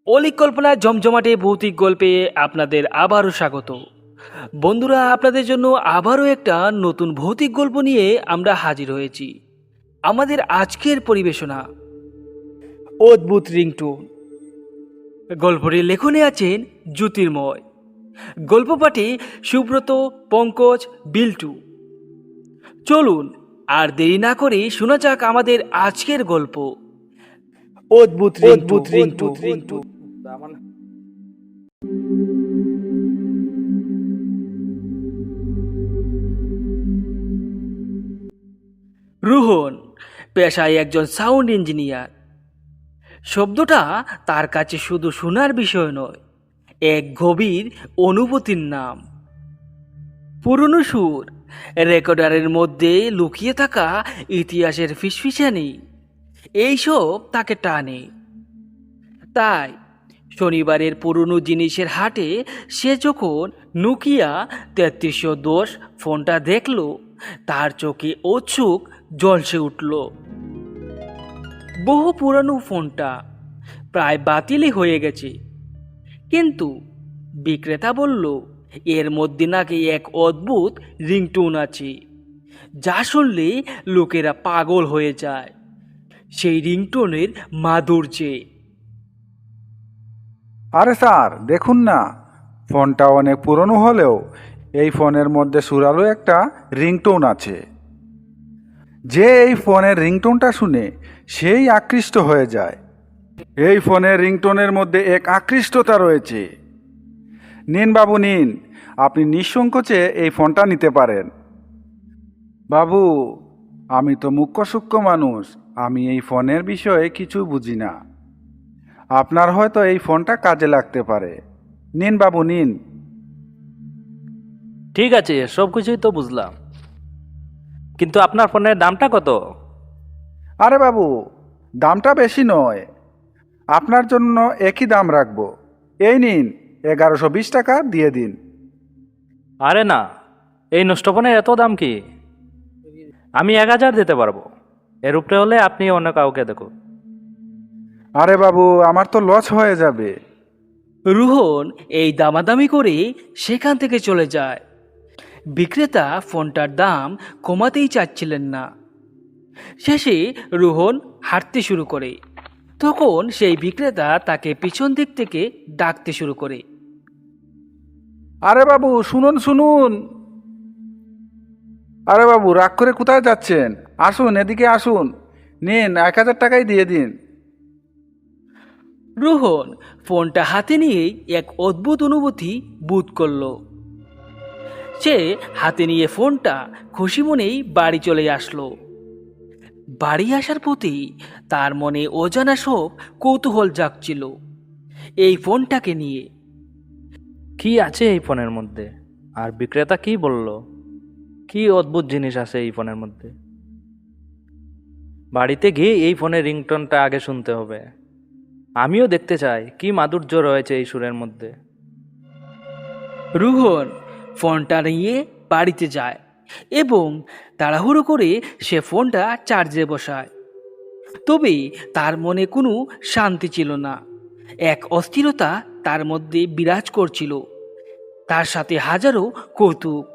অলিক কল্পনা জমজমাটে ভৌতিক গল্পে আপনাদের আবারও স্বাগত। বন্ধুরা, আপনাদের জন্য আবারও একটা নতুন ভৌতিক গল্প নিয়ে আমরা হাজির হয়েছি। আমাদের আজকের পরিবেশনা অদ্ভুত রিংটোন। গল্পটির লেখনে আছেন জ্যোতির্ময়, গল্প পাঠে সুব্রত, পঙ্কজ, বিল্টু। চলুন আর দেরি না করে শোনা যাক আমাদের আজকের গল্প অদ্ভুত রিংটোন। রোহন পেশায় একজন সাউন্ড ইঞ্জিনিয়ার। শব্দটা তার কাছে শুধু শোনার বিষয় নয়, এক গভীর অনুভূতির নাম। পুরনো সুর, রেকর্ডারের মধ্যে লুকিয়ে থাকা ইতিহাসের ফিসফিসানি, এইসব তাকে টানে। তাই শনিবারের পুরনো জিনিসের হাটে সে যখন নোকিয়া 3310 ফোনটা দেখল, তার চোখে উৎসুক জ্বলসে উঠল। বহু পুরানো ফোনটা প্রায় বাতিলই হয়ে গেছে, কিন্তু বিক্রেতা বলল এর মধ্যে নাকি এক অদ্ভুত রিংটোন আছে, যা শুনলে লোকেরা পাগল হয়ে যায় সেই রিংটোনের মাধুর্যে। আরে স্যার, দেখুন না, ফোনটা অনেক পুরনো হলেও এই ফোনের মধ্যে সুরালো একটা রিংটোন আছে। যে এই ফোনের রিংটোনটা শুনে সেই আকৃষ্ট হয়ে যায়। এই ফোনের রিংটোনের মধ্যে এক আকৃষ্টতা রয়েছে। নিন বাবু, নিন, আপনি নিঃসংকোচে এই ফোনটা নিতে পারেন। বাবু, আমি তো মুখ্য সূক্ষ্ম মানুষ, আমি এই ফোনের বিষয়ে কিছু বুঝি না। আপনার হয়তো এই ফোনটা কাজে লাগতে পারে। নিন বাবু, নিন। ঠিক আছে, সব কিছুই তো বুঝলাম, কিন্তু আপনার ফোনের দামটা কত? আরে বাবু, দামটা বেশি নয়, আপনার জন্য একই দাম রাখবো। এই নিন, 1120 টাকা দিয়ে দিন। আরে না, এই নষ্ট ফোনের এত দাম কি? আমি 1000 দিতে পারবো। এর উপরে হলে আপনি অন্য কাউকে দেখুন। আরে বাবু, আমার তো লস হয়ে যাবে। রোহন এই দামাদামি করে সেখান থেকে চলে যায়। বিক্রেতা ফোনটার দাম কমাতেই চাচ্ছিলেন না। শেষে রোহন হাঁটতে শুরু করে। তখন সেই বিক্রেতা তাকে পিছন দিক থেকে ডাকতে শুরু করে। আরে বাবু, শুনুন শুনুন। আরে বাবু, রাগ করে কোথায় যাচ্ছেন? আসুন, এদিকে আসুন। নিন, 1000 টাকাই দিয়ে দিন। রোহন ফোনটা হাতে নিয়েই এক অদ্ভুত অনুভূতি বোধ করল। সে হাতে নিয়ে ফোনটা খুশি মনেই বাড়ি চলে আসলো। বাড়ি আসার পথেই তার মনে অজানা সব কৌতূহল জাগছিল এই ফোনটাকে নিয়ে। কি আছে এই ফোনের মধ্যে? আর বিক্রেতা কি বলল? কি অদ্ভুত জিনিস আছে এই ফোনের মধ্যে? বাড়িতে গিয়ে এই ফোনের রিংটোনটা আগে শুনতে হবে। আমিও দেখতে চাই কি মাধুর্য রয়েছে এই সুরের মধ্যে। রোহন ফোনটা নিয়ে বাড়িতে যায় এবং তাড়াহুড়ো করে সে ফোনটা চার্জে বসায়। তবে তার মনে কোনো শান্তি ছিল না। এক অস্থিরতা তার মধ্যে বিরাজ করছিল, তার সাথে হাজারো কৌতুক।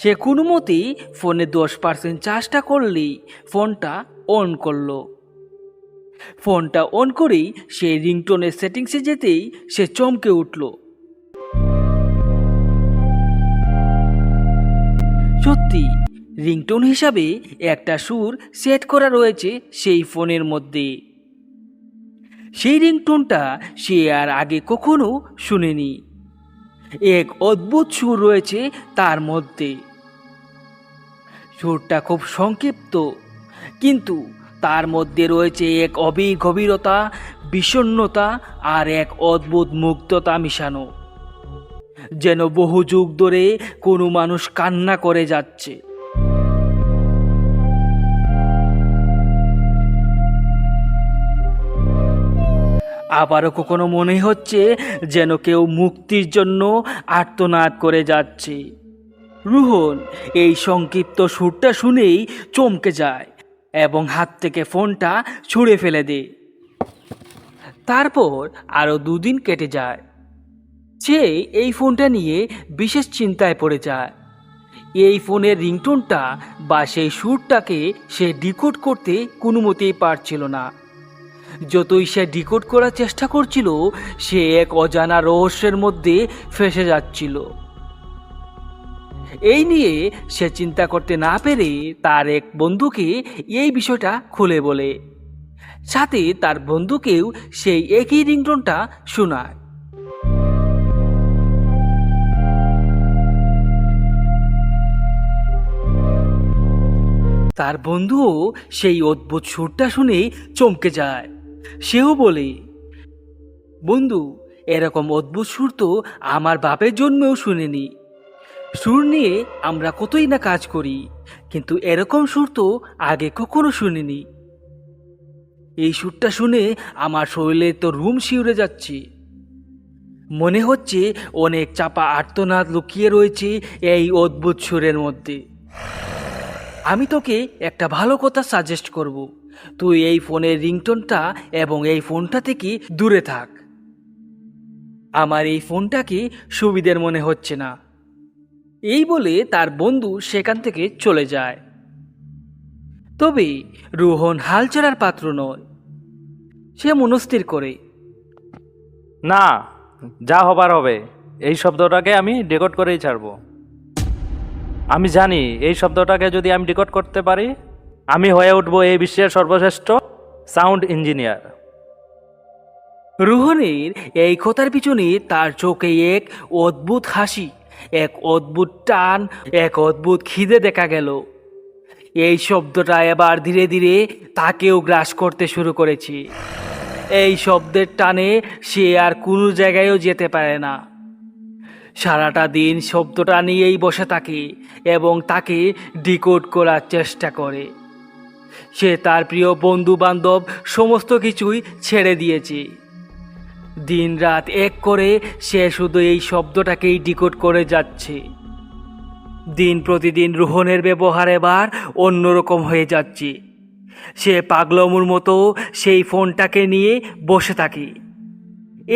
সে কোনো মতেই ফোনে 10% চার্জটা করলেই ফোনটা অন করলো। ফোনটা অন করেই সে রিংটোনের সেটিংসে যেতেই সে চমকে উঠল। সত্যি রিংটোন হিসাবে একটা সুর সেট করা রয়েছে সেই ফোনের মধ্যে। সেই রিংটোনটা সে আর আগে কখনো শুনেনি। এক অদ্ভুত সুর রয়েছে তার মধ্যে। সুরটা খুব সংক্ষিপ্ত, কিন্তু তার মধ্যে রয়েছে এক গভীরতা, বিষণ্ণতা আর এক অদ্ভুত মুগ্ধতা মিশানো, যেন বহু যুগ ধরে কোনো মানুষ কান্না করে যাচ্ছে। আবারও কখনো মনে হচ্ছে যেন কেউ মুক্তির জন্য আর্তনাদ করে যাচ্ছে। রোহন এই সংক্ষিপ্ত সুরটা শুনেই চমকে যায় এবং হাত থেকে ফোনটা ছুঁড়ে ফেলে দেয়। তারপর আরও 2 দিন কেটে যায়। সে এই ফোনটা নিয়ে বিশেষ চিন্তায় পড়ে যায়। এই ফোনের রিংটোনটা বা সেই সুরটাকে সে ডিকোড করতে কোনো মতেই পারছিল না। যতই সে ডিকোড করার চেষ্টা করছিল, সে এক অজানা রহস্যের মধ্যে ফেঁসে যাচ্ছিল। এই নিয়ে সে চিন্তা করতে না পেরে তার এক বন্ধুকে এই বিষয়টা খুলে বলে, সাথে তার বন্ধুকেও সেই একই রিংটোনটা শোনায়। তার বন্ধুও সেই অদ্ভুত সুরটা শুনে চমকে যায়। সেও বলে, বন্ধু, এরকম অদ্ভুত সুর তো আমার বাপের জন্মেও শুনিনি। সুর নিয়ে আমরা কতই না কাজ করি, কিন্তু এরকম সুর তো আগে কখনো শুনিনি। এই সুরটা শুনে আমার শরীরে তো রুম শিউরে যাচ্ছে। মনে হচ্ছে অনেক চাপা আর্তনাদ লুকিয়ে রয়েছে এই অদ্ভুত সুরের মধ্যে। আমি তোকে একটা ভালো কথা সাজেস্ট করব। তুই এই ফোনের রিংটোনটা এবং এই ফোনটা থেকে দূরে থাক। আমার এই ফোনটাকে সুবিধের মনে হচ্ছে না। এই বলে তার বন্ধু সেখান থেকে চলে যায়। তবে রোহন হাল ছাড়ার পাত্র নয়। সে মনস্থির করে, না, যা হবার হবে, এই শব্দটাকে আমি ডিকোড করেই ছাড়বো। আমি জানি এই শব্দটাকে যদি আমি ডিকোড করতে পারি, আমি হয়ে উঠবো এই বিশ্বের সর্বশ্রেষ্ঠ সাউন্ড ইঞ্জিনিয়ার। রোহনের এই কথার পিছনে তার চোখে এক অদ্ভুত হাসি, এক অদ্ভুত টান, এক অদ্ভুত খিদে দেখা গেল। এই শব্দটা এবার ধীরে ধীরে তাকেও গ্রাস করতে শুরু করেছে। এই শব্দের টানে সে আর কোনো জায়গায়ও যেতে পারে না। সারাটা দিন শব্দটা নিয়েই বসে থাকে এবং তাকে ডিকোড করার চেষ্টা করে। সে তার প্রিয় বন্ধু বান্ধব সমস্ত কিছুই ছেড়ে দিয়েছে। দিন রাত এক করে সে শুধু এই শব্দটাকেই ডিকোড করে যাচ্ছে। দিন প্রতিদিন রোহনের ব্যবহার এবার অন্যরকম হয়ে যাচ্ছে। সে পাগলমুর মতো সেই ফোনটাকে নিয়ে বসে থাকে।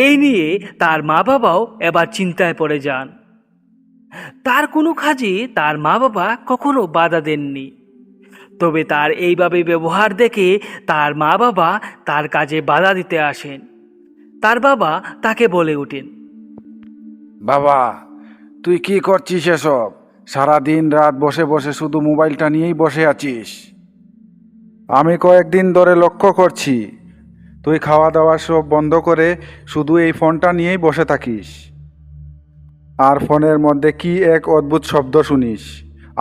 এই নিয়ে তার মা বাবাও এবার চিন্তায় পড়ে যান। তার কোনো কাজে তার মা বাবা কখনো বাধা দেননি। তবে তার এইভাবে ব্যবহার দেখে তার মা বাবা তার কাজে বাধা দিতে আসেন। তার বাবা তাকে বলে ওঠেন, বাবা, তুই কি করছিস এসব? সারা দিন রাত বসে বসে শুধু মোবাইলটা নিয়েই বসে আছিস। আমি কয়েকদিন ধরে লক্ষ্য করছি তুই খাওয়া দাওয়া সব বন্ধ করে শুধু এই ফোনটা নিয়েই বসে থাকিস। আর ফোনের মধ্যে কি এক অদ্ভুত শব্দ শুনিস,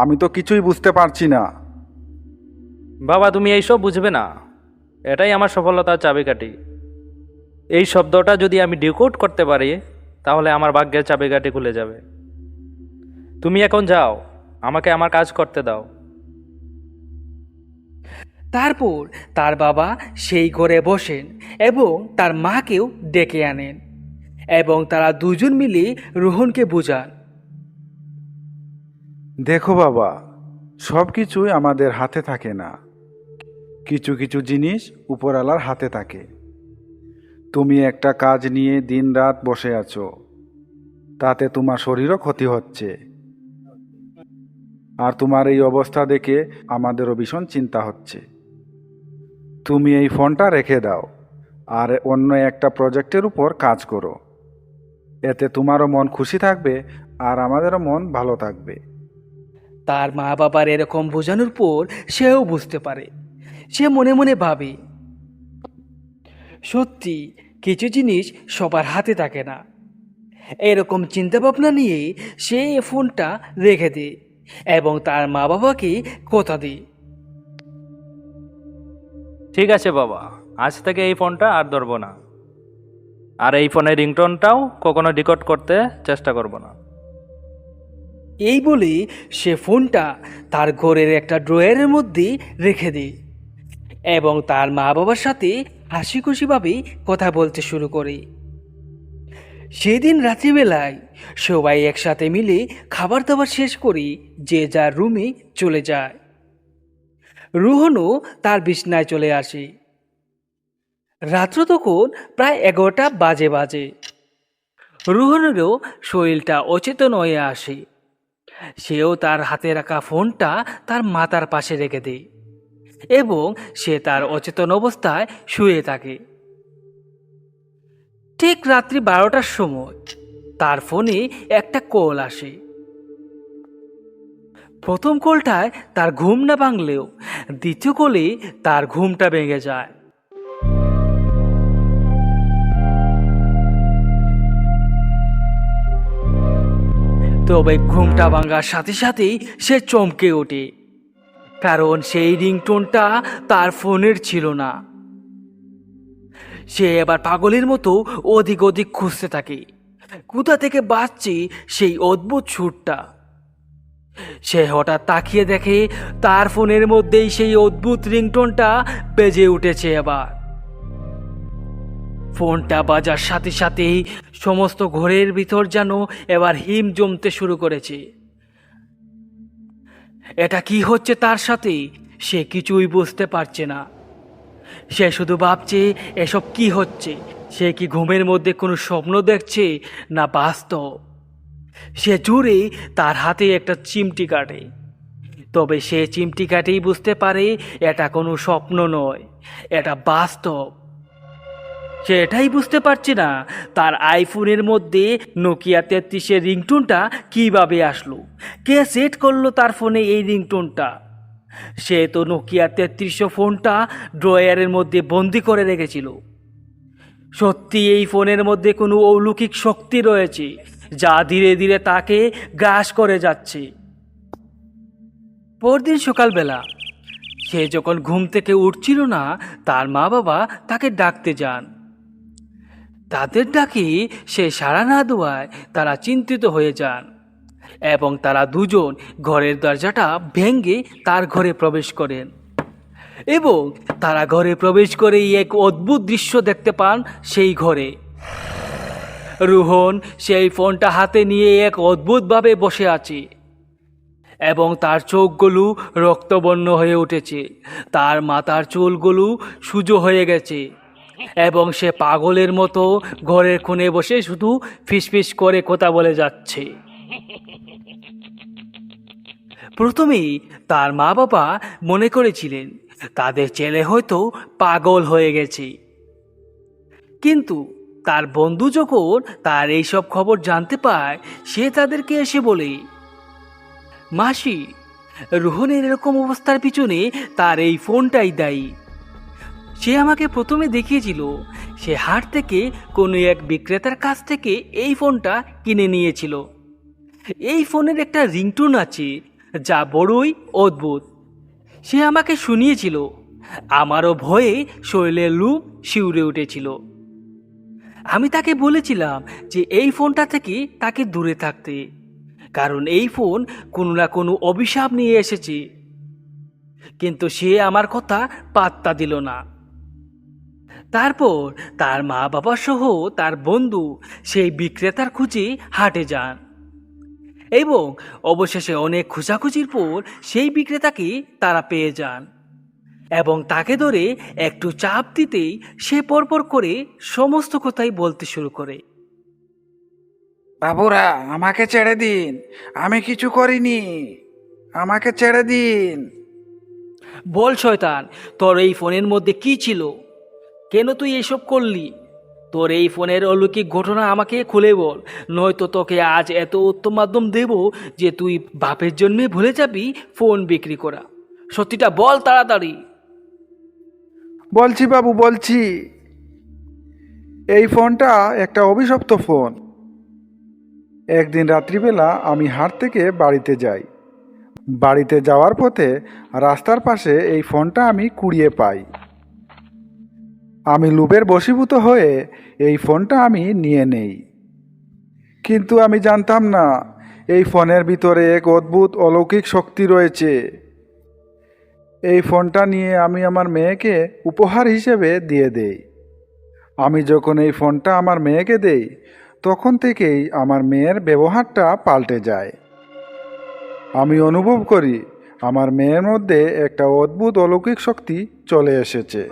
আমি তো কিছুই বুঝতে পারছি না। বাবা, তুমি এইসব বুঝবে না। এটাই আমার সফলতার চাবিকাঠি। এই শব্দটা যদি আমি ডিকোড করতে পারি, তাহলে আমার ভাগ্যের চাবিকাঠি খুলে যাবে। তুমি এখন যাও, আমাকে আমার কাজ করতে দাও। তারপর তার বাবা সেই ঘরে বসেন এবং তার মাকেও ডেকে আনেন এবং তারা দুজন মিলে রোহনকে বোঝান, দেখো বাবা, সব কিছুই আমাদের হাতে থাকে না, কিছু কিছু জিনিস উপরওয়ালার হাতে থাকে। তুমি একটা কাজ নিয়ে দিনরাত বসে আছো, তাতে তোমার শরীরও ক্ষতি হচ্ছে। আর তোমার এই অবস্থা দেখে আমাদেরও ভীষণ চিন্তা হচ্ছে। তুমি এই ফোনটা রেখে দাও আর অন্য একটা প্রজেক্টের উপর কাজ করো। এতে তোমারও মন খুশি থাকবে আর আমাদেরও মন ভালো থাকবে। তার মা বাবার এরকম বোঝানোর পর সেও বুঝতে পারে। সে মনে মনে ভাবে, সত্যি কিছু জিনিস সবার হাতে থাকে না। এরকম চিন্তাভাবনা নিয়ে সে ফোনটা রেখে দেয় এবং তার মা বাবাকে কথা দেয়। ঠিক আছে বাবা, আজ থেকে এই ফোনটা আর ধরবো না। আর এই ফোনের রিংটোনটাও কখনো ডিকোড করতে চেষ্টা করব না। এই বলে সে ফোনটা তার ঘরের একটা ড্রয়ারের মধ্যে রেখে দেয় এবং তার মা বাবার সাথে হাসি খুশিভাবে কথা বলতে শুরু করে। সেদিন রাত্রিবেলায় সবাই একসাথে মিলে খাবার দাবার শেষ করে যে যার রুমে চলে যায়। রোহনও তার বিছনায় চলে আসে। রাত্র তখন প্রায় 11টা বাজে। রোহনেরও শরীরটা অচেতন হয়ে আসে। সেও তার হাতে রাখা ফোনটা তার মাথার পাশে রেখে দেয় এবং সে তার অচেতন অবস্থায় শুয়ে থাকে। ঠিক রাত্রি 12টার সময় তার ফোনে একটা কল আসে। প্রথম কলটায় তার ঘুম না ভাঙলেও দ্বিতীয় কলে তার ঘুমটা ভেঙে যায়। তবে ঘুমটা ভাঙার সাথে সাথেই সে চমকে ওঠে, কারণ সেই রিংটোনটা তার ফোনের ছিল না। সে এবার পাগলের মতো অধিক খুঁজতে থাকে কোথা থেকে বাজছে সেই অদ্ভুত সুরটা। সে হঠাৎ তাকিয়ে দেখে তার ফোনের মধ্যেই সেই অদ্ভুত রিংটোনটা বেজে উঠেছে। এবার ফোনটা বাজার সাথে সাথেই সমস্ত ঘরের ভিতর যেন এবার হিম জমতে শুরু করেছে। এটা কি হচ্ছে তার সাথে সে কিছুই বুঝতে পারছে না। সে শুধু ভাবছে এসব কি হচ্ছে। সে কি ঘুমের মধ্যে কোনো স্বপ্ন দেখছে না বাস্তব। সে জোরে তার হাতে একটা চিমটি কাটে, তবে সে চিমটি কাটেই বুঝতে পারে এটা কোনো স্বপ্ন নয়, এটা বাস্তব। সে এটাই বুঝতে পারছে না তার আইফোনের মধ্যে নোকিয়া 33-এর রিংটোনটা কিভাবে আসলো, কে সেট করলো তার ফোনে এই রিংটোনটা। সে তো নোকিয়া 33 ফোনটা ড্রয়ারের মধ্যে বন্দি করে রেখেছিল। সত্যি এই ফোনের মধ্যে কোনো অলৌকিক শক্তি রয়েছে যা ধীরে ধীরে তাকে গ্রাস করে যাচ্ছে। পরদিন সকালবেলা সে যখন ঘুম থেকে উঠছিল না, তার মা বাবা তাকে ডাকতে যান। তাদের ডাকে সে সাড়া না দেওয়ায় তারা চিন্তিত হয়ে যান এবং তারা দুজন ঘরের দরজাটা ভেঙে তার ঘরে প্রবেশ করেন এবং তারা ঘরে প্রবেশ করেই এক অদ্ভুত দৃশ্য দেখতে পান। সেই ঘরে রোহন সেই ফোনটা হাতে নিয়ে এক অদ্ভুতভাবে বসে আছে এবং তার চোখগুলো রক্তবর্ণ হয়ে উঠেছে, তার মাথার চুলগুলো সোজা হয়ে গেছে এবং সে পাগলের মতো ঘরের কোণে বসে শুধু ফিসফিস করে কথা বলে যাচ্ছে। প্রথমেই তার মা বাবা মনে করেছিলেন তাদের ছেলে হয়তো পাগল হয়ে গেছে, কিন্তু তার বন্ধু যখন তার এইসব খবর জানতে পায়, সে তাদেরকে এসে বলে, মাসি, রোহনের এরকম অবস্থার পিছনে তার এই ফোনটাই দায়ী। সে আমাকে প্রথমে দেখিয়েছিল সে হাট থেকে কোনো এক বিক্রেতার কাছ থেকে এই ফোনটা কিনে নিয়েছিল। এই ফোনের একটা রিংটোন আছে যা বড়ই অদ্ভুত। সে আমাকে শুনিয়েছিল, আমারও ভয়ে শরীরের লুপ শিউরে উঠেছিল। আমি তাকে বলেছিলাম যে এই ফোনটা থেকে তাকে দূরে থাকতে, কারণ এই ফোন কোনো না কোনো অভিশাপ নিয়ে এসেছে, কিন্তু সে আমার কথা পাত্তা দিল না। তারপর তার মা বাবা সহ তার বন্ধু সেই বিক্রেতার খুঁজে হাটে যান এবং অবশেষে অনেক খোঁজাখুঁজির পর সেই বিক্রেতাকে তারা পেয়ে যান এবং তাকে ধরে একটু চাপ দিতেই সে পরপর করে সমস্ত কথাই বলতে শুরু করে। বাবুরা, আমাকে ছেড়ে দিন, আমি কিছু করিনি, আমাকে ছেড়ে দিন। বল শয়তান, তোর এই ফোনের মধ্যে কি ছিল? কেন তুই এসব করলি? তোর এই ফোনের অলৌকিক ঘটনা আমাকে খুলে বল, নয়তো তোকে আজ এত উত্তম মাধ্যম দেব যে তুই বাপের জন্যে ভুলে যাবি ফোন বিক্রি করা। সত্যিটা বল তাড়াতাড়ি। বলছি বাবু, বলছি। এই ফোনটা একটা অভিশপ্ত ফোন। একদিন রাত্রিবেলা আমি হাট থেকে বাড়িতে যাই। বাড়িতে যাওয়ার পথে রাস্তার পাশে এই ফোনটা আমি কুড়িয়ে পাই। আমি লোভের বশীভূত হয়ে এই ফোনটা আমি নিয়ে নেই, কিন্তু আমি জানতাম না এই ফোনের ভিতরে এক অদ্ভুত অলৌকিক শক্তি রয়েছে। এই ফোনটা নিয়ে আমি আমার মেয়েকে উপহার হিসেবে দিয়ে দেই। আমি যখন এই ফোনটা আমার মেয়েকে দেই, তখন থেকেই আমার মেয়ের ব্যবহারটা পাল্টে যায়। আমি অনুভব করি আমার মেয়ের মধ্যে একটা অদ্ভুত অলৌকিক শক্তি চলে এসেছে।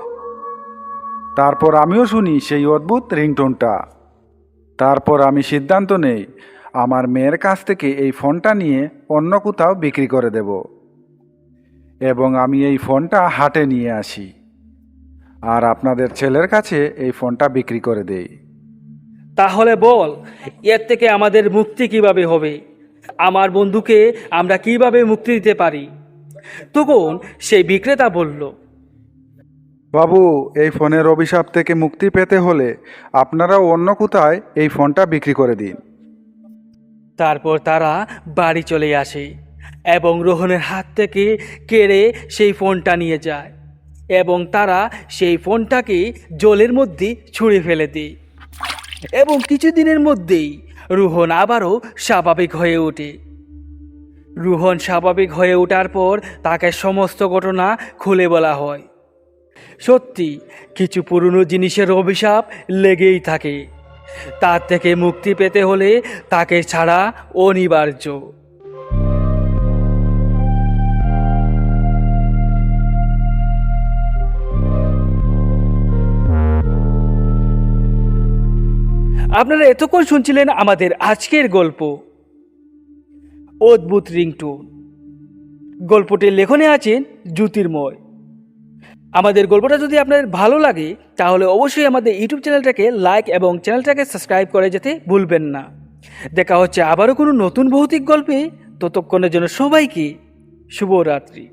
তারপর আমিও শুনি সেই অদ্ভুত রিংটোনটা। তারপর আমি সিদ্ধান্ত নেই আমার মেয়ের কাছ থেকে এই ফোনটা নিয়ে অন্য কোথাও বিক্রি করে দেব এবং আমি এই ফোনটা হাটে নিয়ে আসি আর আপনাদের ছেলের কাছে এই ফোনটা বিক্রি করে দেই। তাহলে বল, এর থেকে আমাদের মুক্তি কিভাবে হবে? আমার বন্ধুকে আমরা কিভাবে মুক্তি দিতে পারি? তখন সেই বিক্রেতা বলল, বাবু, এই ফোনের অভিশাপ থেকে মুক্তি পেতে হলে আপনারাও অন্য কোথায় এই ফোনটা বিক্রি করে দিন। তারপর তারা বাড়ি চলে আসে এবং রোহনের হাত থেকে কেড়ে সেই ফোনটা নিয়ে যায় এবং তারা সেই ফোনটাকে জলের মধ্যে ছুঁড়ে ফেলে দেয় এবং কিছুদিনের মধ্যেই রোহন আবারও স্বাভাবিক হয়ে ওঠে। রোহন স্বাভাবিক হয়ে ওঠার পর তাকে সমস্ত ঘটনা খুলে বলা হয়। সত্যি কিছু পুরনো জিনিসের অভিশাপ লেগেই থাকে, তার থেকে মুক্তি পেতে হলে তাকে ছাড়া অনিবার্য। আপনারা এতক্ষণ শুনছিলেন আমাদের আজকের গল্প অদ্ভুত রিংটোন। গল্পটির লেখনে আছেন জ্যোতির্ময়। আমাদের গল্পটা যদি আপনাদের ভালো লাগে তাহলে অবশ্যই আমাদের ইউটিউব চ্যানেলটাকে লাইক এবং চ্যানেলটাকে সাবস্ক্রাইব করে যেতে ভুলবেন না। দেখা হচ্ছে আবারও কোনো নতুন ভৌতিক গল্পে। ততক্ষণের জন্য সবাইকে শুভরাত্রি।